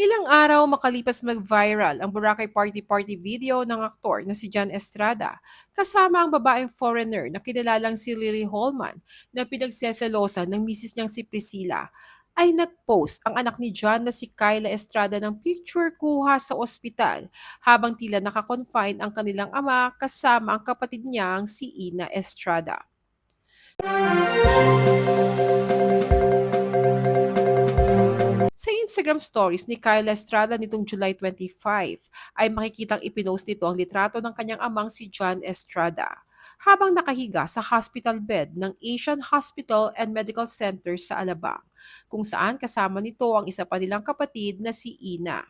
Ilang araw makalipas mag-viral ang Boracay Party video ng aktor na si John Estrada, kasama ang babaeng foreigner na kilalang si Lily Holman na pinagseselosan ng misis niyang si Priscilla, ay nag-post ang anak ni John na si Kyla Estrada ng picture kuha sa ospital habang tila nakakonfine ang kanilang ama kasama ang kapatid niyang si Ina Estrada. Sa Instagram stories ni Kyla Estrada nitong July 25, ay makikitang ipinost nito ang litrato ng kanyang amang si John Estrada habang nakahiga sa hospital bed ng Asian Hospital and Medical Center sa Alabang, kung saan kasama nito ang isa pa nilang kapatid na si Ina.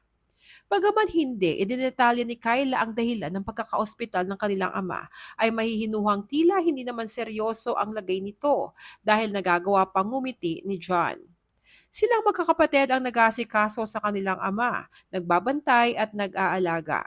Bagaman hindi, idinetalya ni Kyla ang dahilan ng pagkakaospital ng kanilang ama, ay mahihinuhang tila hindi naman seryoso ang lagay nito dahil nagagawa pang ngumiti ni John. Silang magkakapatid ang nag-aasikaso sa kanilang ama, nagbabantay at nag-aalaga.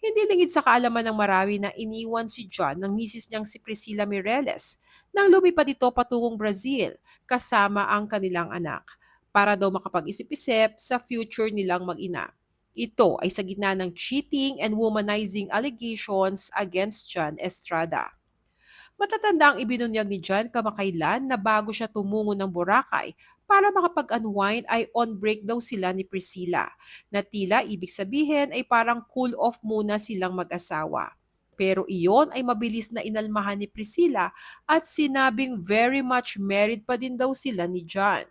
Hindi lingid sa kaalaman ng marami na iniwan si John ng misis niyang si Priscilla Mireles nang lumipad ito patungong Brazil kasama ang kanilang anak para daw makapag-isip-isip sa future nilang mag-ina. Ito ay sa gitna ng cheating and womanizing allegations against John Estrada. Matatanda ang ibinunyag ni John kamakailan na bago siya tumungo ng Boracay para makapag-unwind ay on break daw sila ni Priscilla, na tila ibig sabihin ay parang cool off muna silang mag-asawa. Pero iyon ay mabilis na inalmahan ni Priscilla at sinabing very much married pa din daw sila ni John.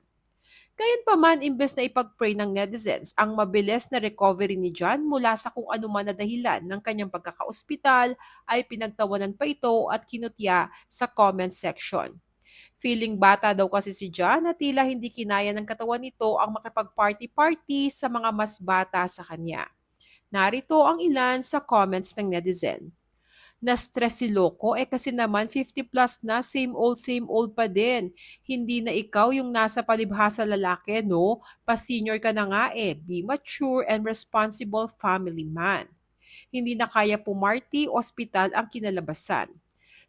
Gayunpaman, imbes na ipag-pray ng netizens ang mabilis na recovery ni John mula sa kung anuman na dahilan ng kanyang pagkakaospital, ay pinagtawanan pa ito at kinutya sa comment section. Feeling bata daw kasi si John na tila hindi kinaya ng katawan nito ang makipag-party-party sa mga mas bata sa kanya. Narito ang ilan sa comments ng netizen. Na-stress si Loco, kasi naman 50 plus na, same old pa din. Hindi na ikaw yung nasa palibhasa lalaki, no? Pa-senior ka na nga be mature and responsible family man. Hindi na kaya pumarty, ospital ang kinalabasan.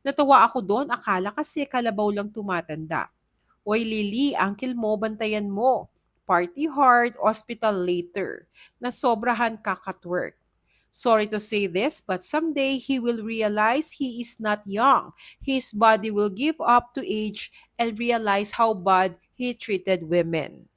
Natawa ako doon, akala kasi kalabaw lang tumatanda. Oy Lily, uncle mo, bantayan mo. Party hard, hospital later. Nasobrahan kakatwork. Sorry to say this, but someday he will realize he is not young. His body will give up to age and realize how bad he treated women.